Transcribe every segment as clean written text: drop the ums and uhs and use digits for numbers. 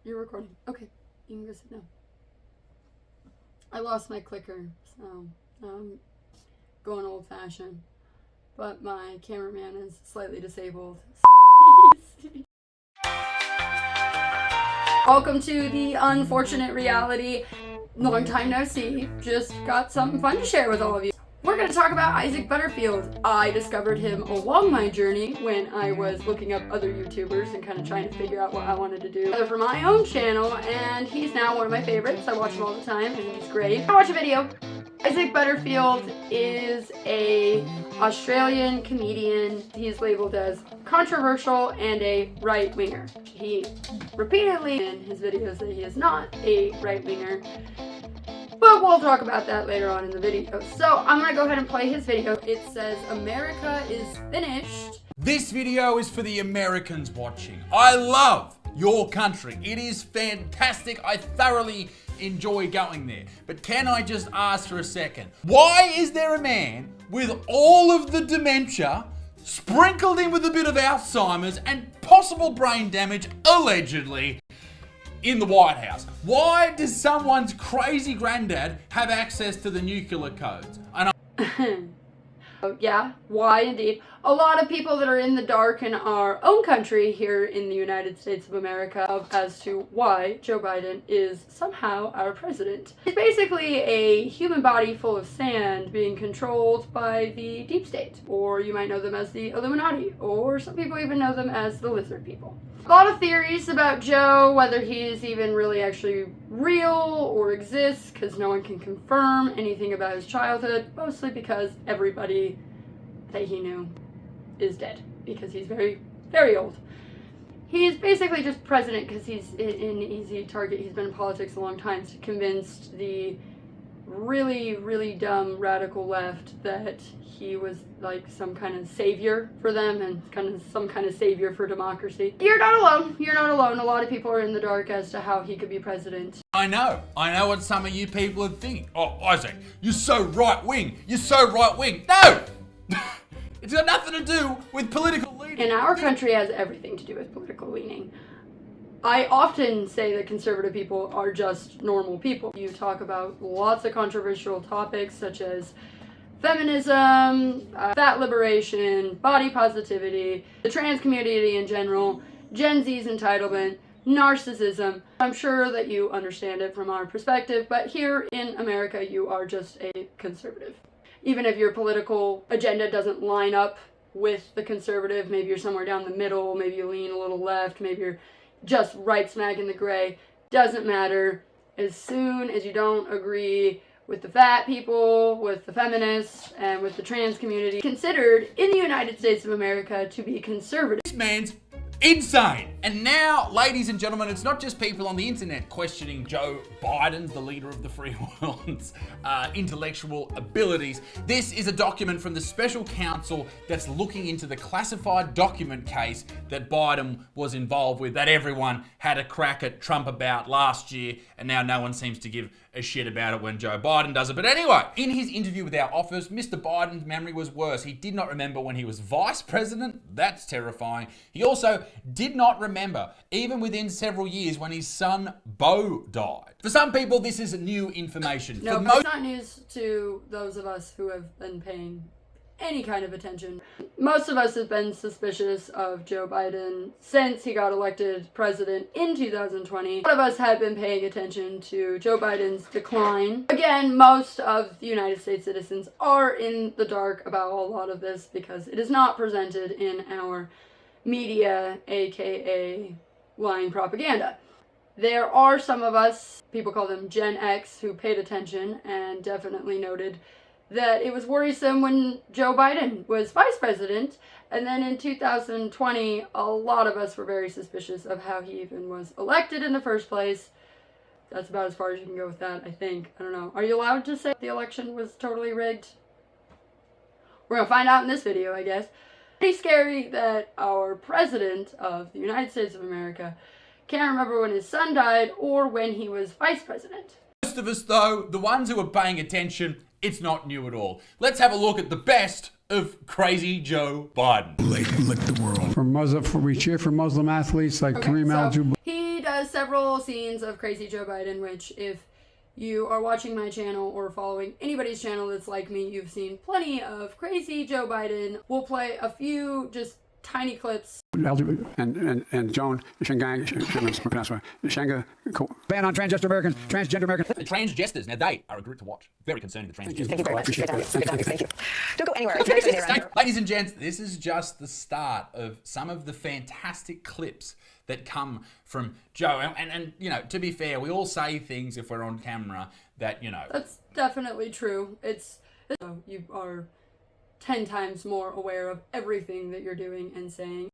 You're recording. Okay, you can go sit down. I lost my clicker, so I'm going old fashioned. But my cameraman is slightly disabled. So welcome to the unfortunate reality. Long time no see. Just got something fun to share with all of you. We're going to talk about Isaac Butterfield. I discovered him along my journey when I was looking up other YouTubers and kind of trying to figure out what I wanted to do for my own channel, and he's now one of my favorites. I watch him all the time, and he's great. I watch a video. Isaac Butterfield is a Australian comedian. He's labeled as controversial and a right-winger. He repeatedly in his videos that he is not a right-winger. But we'll talk about that later on in the video. So I'm gonna go ahead and play his video. It says, "America is finished." This video is for the Americans watching. I love your country. It is fantastic. I thoroughly enjoy going there. But can I just ask for a second? Why is there a man with all of the dementia, sprinkled in with a bit of Alzheimer's and possible brain damage, allegedly, in the White House? Why does someone's crazy granddad have access to the nuclear codes? And Yeah, why indeed? A lot of people that are in the dark in our own country here in the United States of America as to why Joe Biden is somehow our president. He's basically a human body full of sand being controlled by the deep state, or you might know them as the Illuminati, or some people even know them as the lizard people. A lot of theories about Joe, whether he's even really actually real or exists, because no one can confirm anything about his childhood, mostly because everybody that he knew is dead, because he's very, very old. He's basically just president because he's an easy target. He's been in politics a long time. He's convinced the really, really dumb radical left that he was like some kind of savior for them and some kind of savior for democracy. You're not alone. You're not alone. A lot of people are in the dark as to how he could be president. I know what some of you people are thinking. Oh, Isaac, you're so right-wing. You're so right-wing. No! It's got nothing to do with political leaning. And our country has everything to do with political leaning. I often say that conservative people are just normal people. You talk about lots of controversial topics such as feminism, fat liberation, body positivity, the trans community in general, Gen Z's entitlement, narcissism. I'm sure that you understand it from our perspective, but here in America you are just a conservative. Even if your political agenda doesn't line up with the conservative, maybe you're somewhere down the middle, maybe you lean a little left, maybe you're just right smack in the gray, doesn't matter. As soon as you don't agree with the fat people, with the feminists, and with the trans community, considered in the United States of America to be conservative. This man's insane. And now, ladies and gentlemen, it's not just people on the internet questioning Joe Biden, the leader of the free world's intellectual abilities. This is a document from the special counsel that's looking into the classified document case that Biden was involved with, that everyone had a crack at Trump about last year, and now no one seems to give a shit about it when Joe Biden does it. But anyway, in his interview with our office, Mr. Biden's memory was worse. He did not remember when he was vice president. That's terrifying. He also did not remember, even within several years, when his son Beau died. For some people, this is new information. No, For but it's not news to those of us who have been paying any kind of attention. Most of us have been suspicious of Joe Biden since he got elected president in 2020. A lot of us have been paying attention to Joe Biden's decline. Again, most of the United States citizens are in the dark about a lot of this because it is not presented in our media, aka lying propaganda. There are some of us, people call them Gen X, who paid attention and definitely noted that it was worrisome when Joe Biden was vice president, and then in 2020, a lot of us were very suspicious of how he even was elected in the first place. That's about as far as you can go with that, I think. I don't know. Are you allowed to say the election was totally rigged? We're gonna find out in this video, I guess. Pretty scary that our president of the United States of America can't remember when his son died or when he was vice president. Most of us, though, the ones who are paying attention, it's not new at all. Let's have a look at the best of crazy Joe Biden. Lick the world. We cheer for Muslim athletes like Kareem Abdul-Jabbar. He does has several scenes of crazy Joe Biden, which if you are watching my channel or following anybody's channel that's like me, you've seen plenty of crazy Joe Biden. We'll play a few just tiny clips. And Joan Shangang, ban on transgender Americans, The transgesters, now they are a group to watch. Very concerning, the transgesters. Thank you very much. Thank you. Don't go anywhere. Ladies and gents, this is just the start of some of the fantastic clips that come from Joe. And you know, to be fair, we all say things if we're on camera that, you know. That's definitely true. You are 10 times more aware of everything that you're doing and saying.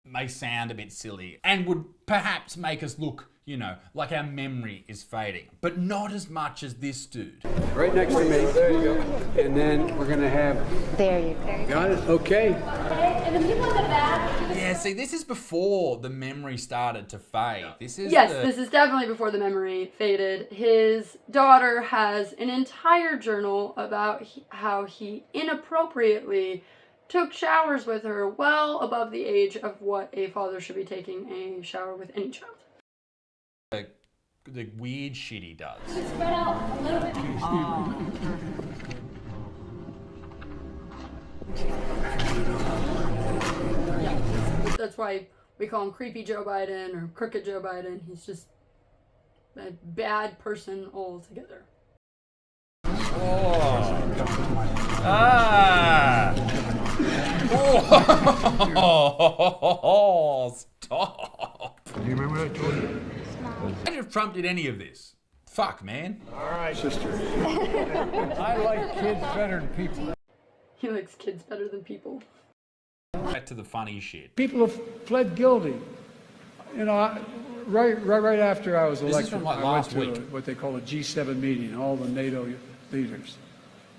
May sound a bit silly and would perhaps make us look, you know, like our memory is fading, but not as much as this dude. right next to me. There you go. And then we're going to have... There you go. Got it? Okay. And the people in the back. Yeah, see, this is before the memory started to fade. This is This is definitely before the memory faded. His daughter has an entire journal about how he inappropriately took showers with her well above the age of what a father should be taking a shower with any child. The weird shit he does. Spread out a little bit. Yeah, that's why we call him Creepy Joe Biden or Crooked Joe Biden. He's just a bad person altogether. Oh, stop. Do you remember what I told you? Imagine if Trump did any of this. Fuck, man. All right, sister. I like kids better than people. He likes kids better than people. Back to the funny shit. People have pled guilty. You know, right after I was elected, This is from like I went last to week. what they call a G7 meeting, all the NATO leaders.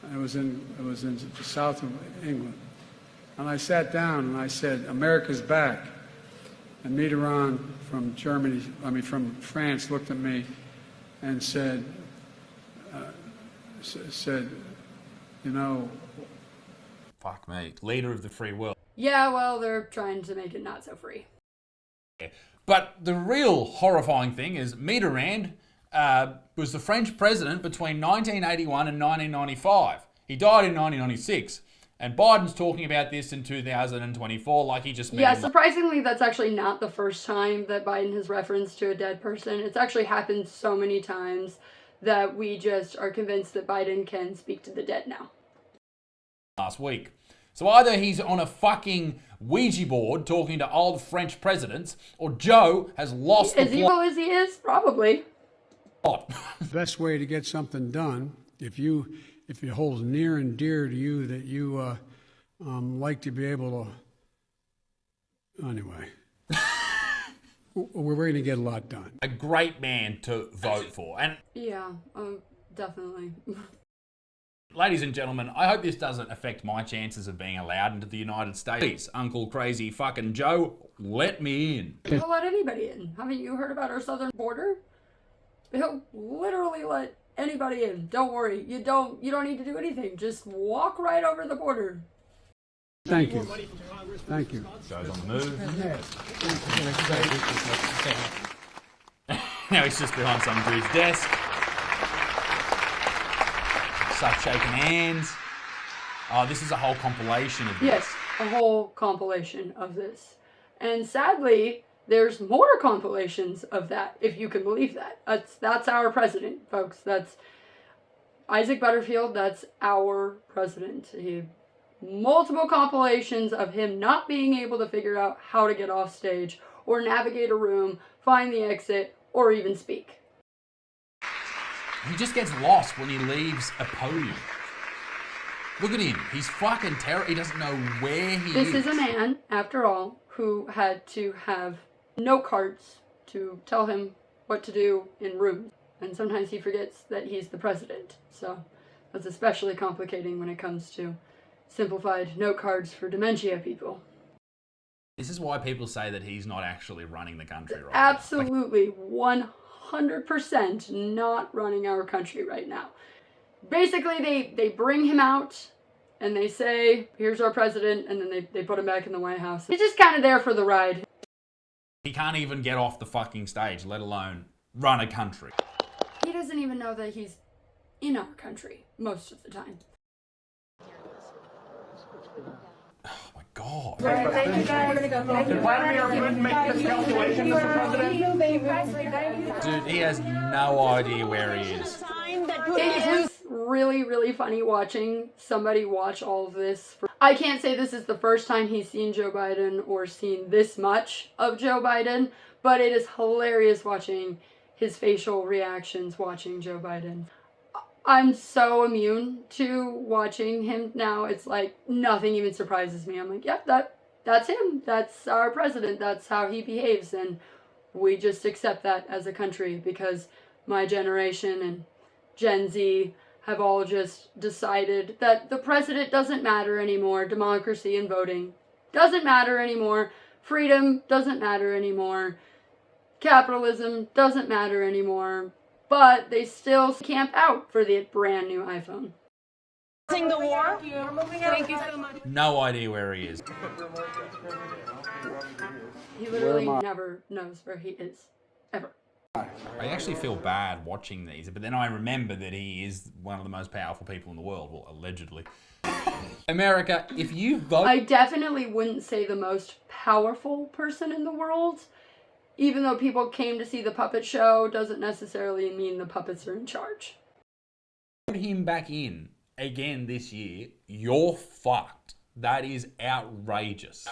And it was in the south of England. And I sat down and I said, America's back. And Mitterrand from from France looked at me and said, you know... Fuck me. Leader of the free world. Yeah, well, they're trying to make it not so free. But the real horrifying thing is Mitterrand was the French president between 1981 and 1995. He died in 1996. And Biden's talking about this in 2024 like he just met Yeah, him. surprisingly, that's actually not the first time that Biden has referenced to a dead person. It's actually happened so many times that we just are convinced that Biden can speak to the dead now. Last week. So either he's on a fucking Ouija board talking to old French presidents, or Joe has lost As the evil as he is, probably. plot. The best way to get something done, if it holds near and dear to you that you like to be able to... Anyway. We're going to get a lot done. A great man to vote for. And Yeah, definitely. ladies and gentlemen, I hope this doesn't affect my chances of being allowed into the United States. Please, Uncle Crazy fucking Joe, let me in. He'll let anybody in. Haven't you heard about our southern border? He'll literally let anybody in. Don't worry. You don't need to do anything. Just walk right over the border. Thank you. Thank you. Joe's on the move. Now he's just behind some dude's desk. Start shaking hands. Oh, this is a whole compilation of this. Yes, a whole compilation of this. And sadly, there's more compilations of that, if you can believe that. That's our president, folks. That's Isaac Butterfield. That's our president. Multiple compilations of him not being able to figure out how to get off stage or navigate a room, find the exit, or even speak. He just gets lost when he leaves a podium. Look at him. He's fucking terrible. He doesn't know where he is. This is a man, after all, who had to have note cards to tell him what to do in rooms. And sometimes he forgets that he's the president. So that's especially complicating when it comes to simplified note cards for dementia people. This is why people say that he's not actually running the country right Absolutely, 100% not running our country right now. Basically, they bring him out and they say, here's our president, and then they put him back in the White House. He's just kind of there for the ride. He can't even get off the fucking stage, let alone run a country. He doesn't even know that he's in our country most of the time. Oh my God. Thank you guys. We're going to go. Dude, he has no idea where he is. It is really, really funny watching somebody watch all of this. I can't say this is the first time he's seen Joe Biden or seen this much of Joe Biden, but it is hilarious watching his facial reactions watching Joe Biden. I'm so immune to watching him now. It's like nothing even surprises me. I'm like, yeah, that's him. That's our president. That's how he behaves. And we just accept that as a country because my generation and Gen Z have all just decided that the president doesn't matter anymore. Democracy and voting doesn't matter anymore. Freedom doesn't matter anymore. Capitalism doesn't matter anymore. But they still camp out for the brand new iPhone. The war. Thank you so much. No idea where he is. He literally never knows where he is. Ever. I actually feel bad watching these, but then I remember that he is one of the most powerful people in the world. Well, allegedly. America, if you vote... I definitely wouldn't say the most powerful person in the world. Even though people came to see the puppet show, doesn't necessarily mean the puppets are in charge. Put him back in again this year, you're fucked. That is outrageous.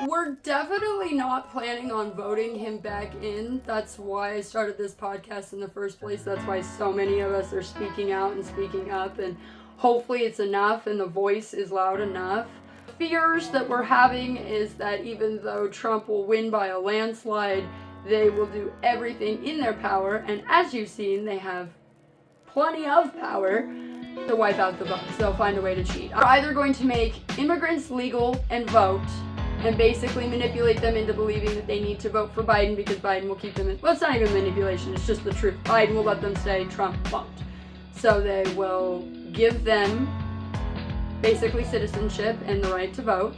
We're definitely not planning on voting him back in. That's why I started this podcast in the first place. That's why so many of us are speaking out and speaking up, and hopefully it's enough and the voice is loud enough. Fears that we're having is that even though Trump will win by a landslide, they will do everything in their power, and as you've seen, they have plenty of power to wipe out the votes. They'll find a way to cheat. They're either going to make immigrants legal and vote, and basically manipulate them into believing that they need to vote for Biden because Biden will keep them in. Well, it's not even manipulation, it's just the truth. Biden will let them stay, Trump won't. So they will give them basically citizenship and the right to vote.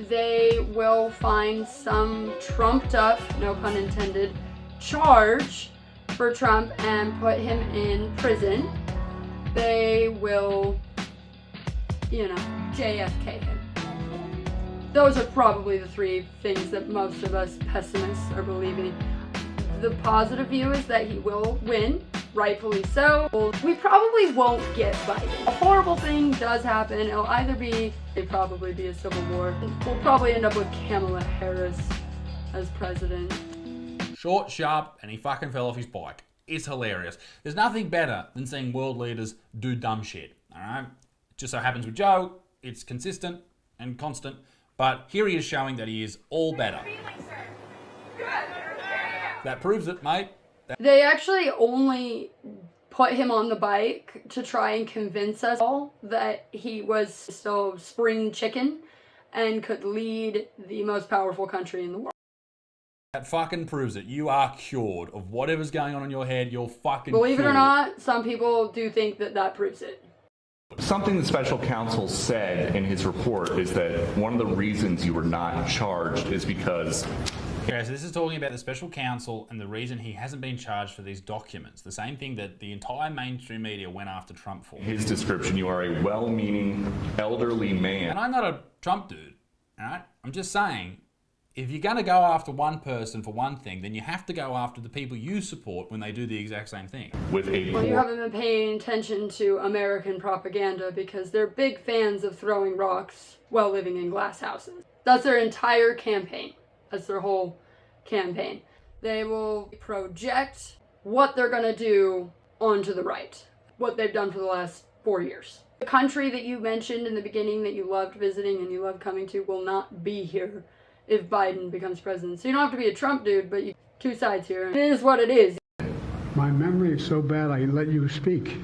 They will find some trumped up, no pun intended, charge for Trump and put him in prison. They will, JFK him. Those are probably the three things that most of us pessimists are believing. The positive view is that he will win, rightfully so. We probably won't get Biden. A horrible thing does happen. It'll probably be a civil war. We'll probably end up with Kamala Harris as president. Short, sharp, and he fucking fell off his bike. It's hilarious. There's nothing better than seeing world leaders do dumb shit, alright? Just so happens with Joe, it's consistent and constant, but here he is showing that he is all better. That proves it, mate. They actually only put him on the bike to try and convince us all that he was still spring chicken and could lead the most powerful country in the world. That fucking proves it. You are cured of whatever's going on in your head. You're fucking Believe cured. it or not, some people do think that proves it. Something the special counsel said in his report is that one of the reasons you were not charged is because... Okay, so this is talking about the special counsel and the reason he hasn't been charged for these documents. The same thing that the entire mainstream media went after Trump for. His description, you are a well-meaning, elderly man. And I'm not a Trump dude, alright? I'm just saying, if you're going to go after one person for one thing, then you have to go after the people you support when they do the exact same thing. With a Well, you haven't been paying attention to American propaganda because they're big fans of throwing rocks while living in glass houses. That's their entire campaign. That's their whole campaign. They will project what they're going to do onto the right. What they've done for the last 4 years. The country that you mentioned in the beginning that you loved visiting and you loved coming to will not be here if Biden becomes president. So you don't have to be a Trump dude, but two sides here. It is what it is. My memory is so bad I let you speak.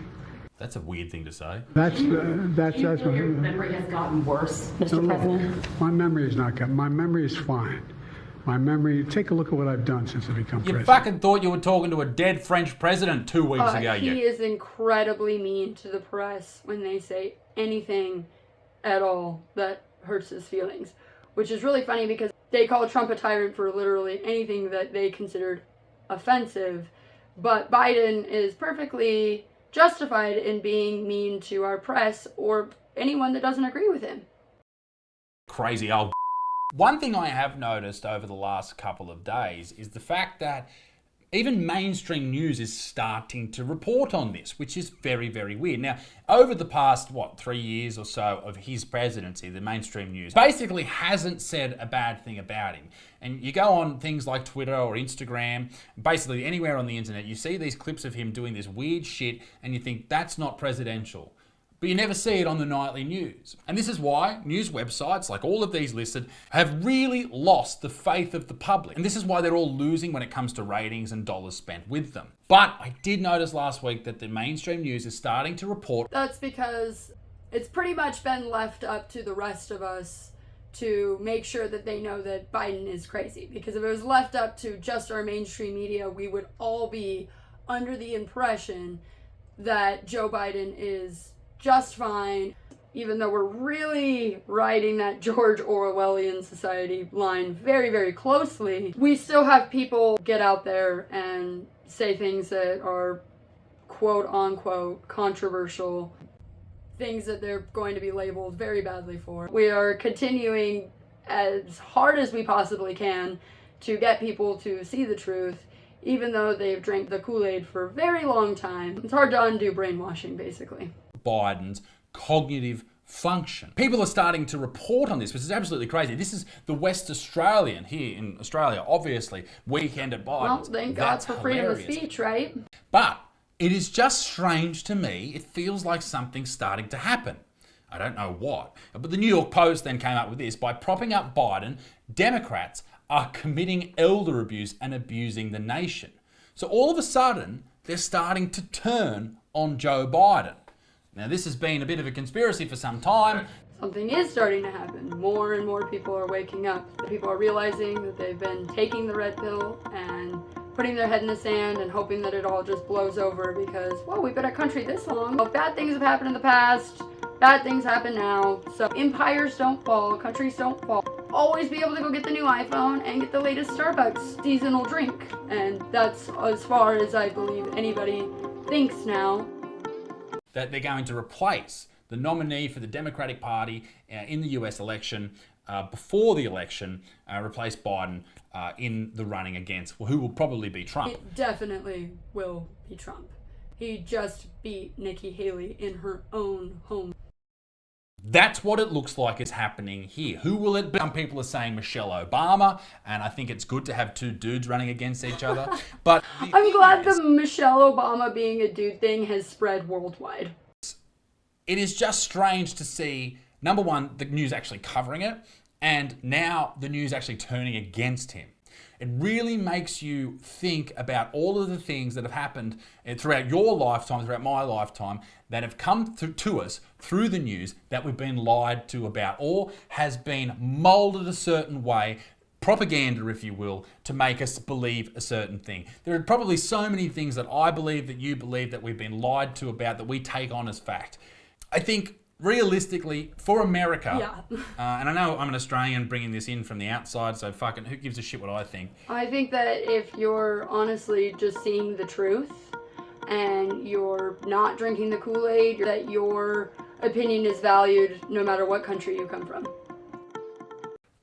That's a weird thing to say. That's Your memory has gotten worse, Mr. President? My memory is not good. My memory is fine. My memory, take a look at what I've done since I become You president. fucking thought you were talking to a dead French president 2 weeks ago. He is incredibly mean to the press when they say anything at all that hurts his feelings. Which is really funny because They called Trump a tyrant for literally anything that they considered offensive, but Biden is perfectly justified in being mean to our press or anyone that doesn't agree with him. Crazy old. One thing I have noticed over the last couple of days is the fact that even mainstream news is starting to report on this, which is very, very weird. Now, over the past, 3 years or so of his presidency, the mainstream news basically hasn't said a bad thing about him. And you go on things like Twitter or Instagram, basically anywhere on the internet, you see these clips of him doing this weird shit and you think that's not presidential. But you never see it on the nightly news. And this is why news websites, like all of these listed, have really lost the faith of the public. And this is why they're all losing when it comes to ratings and dollars spent with them. But I did notice last week that the mainstream news is starting to report. That's because it's pretty much been left up to the rest of us to make sure that they know that Biden is crazy. Because if it was left up to just our mainstream media, we would all be under the impression that Joe Biden is just fine, even though we're really riding that George Orwellian society line very, very closely. We still have people get out there and say things that are quote unquote controversial, things that they're going to be labeled very badly for. We are continuing as hard as we possibly can to get people to see the truth, even though they've drank the Kool-Aid for a very long time. It's hard to undo brainwashing, basically. Biden's cognitive function. People are starting to report on this, which is absolutely crazy. This is the West Australian here in Australia, obviously, weekend at Biden's. Well, thank God for freedom of speech, right? But it is just strange to me. It feels like something's starting to happen. I don't know what. But the New York Post then came up with this. By propping up Biden, Democrats are committing elder abuse and abusing the nation. So all of a sudden, they're starting to turn on Joe Biden. Now, this has been a bit of a conspiracy for some time. Something is starting to happen. More and more people are waking up. People are realizing that they've been taking the red pill and putting their head in the sand and hoping that it all just blows over because, well, we've been a country this long. Well, bad things have happened in the past. Bad things happen now. So empires don't fall. Countries don't fall. Always be able to go get the new iPhone and get the latest Starbucks seasonal drink. And that's as far as I believe anybody thinks now. That they're going to replace the nominee for the Democratic Party in the US election before the election, replace Biden in the running against, who will probably be Trump. It definitely will be Trump. He just beat Nikki Haley in her own home. That's what it looks like is happening here. Who will it be? Some people are saying Michelle Obama, and I think it's good to have two dudes running against each other. But I'm glad the Michelle Obama being a dude thing has spread worldwide. It is just strange to see, number one, the news actually covering it, and now the news actually turning against him. It really makes you think about all of the things that have happened throughout your lifetime, throughout my lifetime, that have come to us through the news that we've been lied to about or has been molded a certain way, propaganda, if you will, to make us believe a certain thing. There are probably so many things that I believe, that you believe, that we've been lied to about, that we take on as fact. I think realistically, for America, and I know I'm an Australian bringing this in from the outside, so fucking who gives a shit what I think? I think that if you're honestly just seeing the truth and you're not drinking the Kool-Aid, that your opinion is valued no matter what country you come from.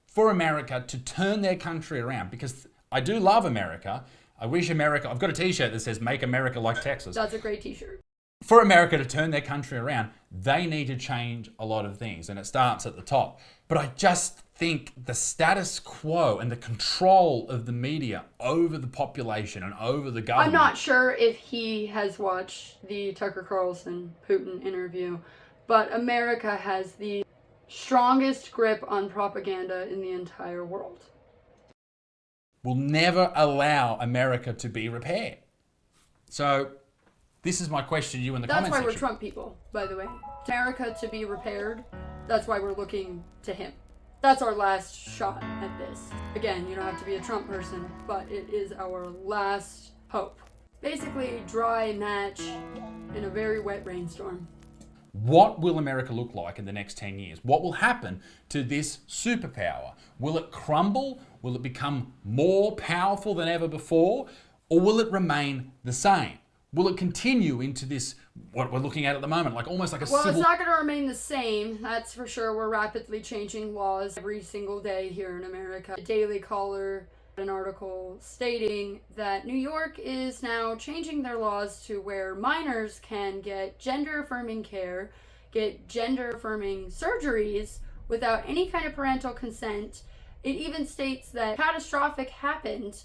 For America to turn their country around, because I do love America. I wish America, I've got a t-shirt that says "Make America Like Texas." That's a great t-shirt. For America to turn their country around, they need to change a lot of things, and it starts at the top. But I just think the status quo and the control of the media over the population and over the government... I'm not sure if he has watched the Tucker Carlson Putin interview, but America has the strongest grip on propaganda in the entire world. Will never allow America to be repaired. So... this is my question to you in the comments section. That's why we're Trump people, by the way. America to be repaired, that's why we're looking to him. That's our last shot at this. Again, you don't have to be a Trump person, but it is our last hope. Basically, dry match in a very wet rainstorm. What will America look like in the next 10 years? What will happen to this superpower? Will it crumble? Will it become more powerful than ever before? Or will it remain the same? Will it continue into this, what we're looking at the moment, like almost like a Well, civil... it's not going to remain the same, that's for sure. We're rapidly changing laws every single day here in America. The Daily Caller, an article stating that New York is now changing their laws to where minors can get gender-affirming care, get gender-affirming surgeries without any kind of parental consent. It even states that if catastrophic happened,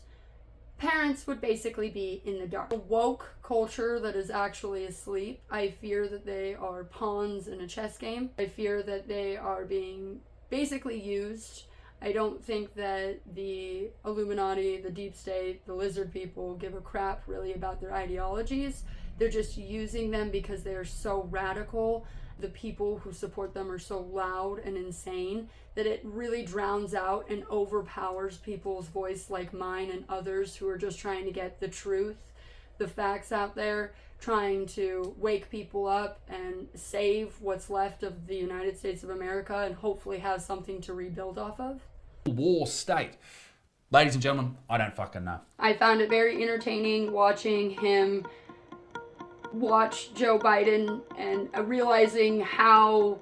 parents would basically be in the dark. A woke culture that is actually asleep. I fear that they are pawns in a chess game. I fear that they are being basically used. I don't think that the Illuminati, the deep state, the lizard people give a crap really about their ideologies. They're just using them because they are so radical. The people who support them are so loud and insane that it really drowns out and overpowers people's voice like mine and others who are just trying to get the truth, the facts out there, trying to wake people up and save what's left of the United States of America and hopefully have something to rebuild off of. War state. Ladies and gentlemen, I don't fucking know. I found it very entertaining watching him watch Joe Biden and realizing how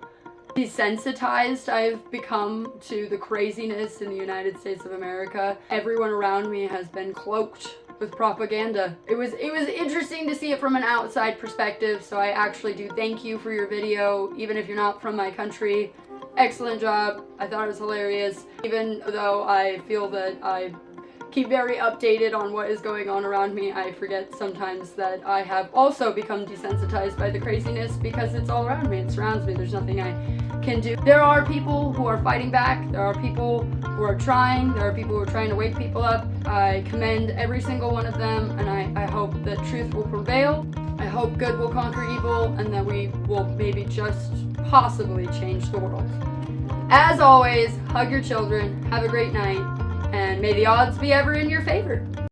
desensitized I've become to the craziness in the United States of America. Everyone around me has been cloaked with propaganda. It was interesting to see it from an outside perspective, so I actually do thank you for your video, even if you're not from my country. Excellent job. I thought it was hilarious. Even though I feel that I keep very updated on what is going on around me, I forget sometimes that I have also become desensitized by the craziness because it's all around me. It surrounds me. There's nothing I can do. There are people who are fighting back. There are people who are trying. There are people who are trying to wake people up. I commend every single one of them, and I hope that truth will prevail. I hope good will conquer evil, and that we will maybe just possibly change the world. As always, hug your children, have a great night, and may the odds be ever in your favor.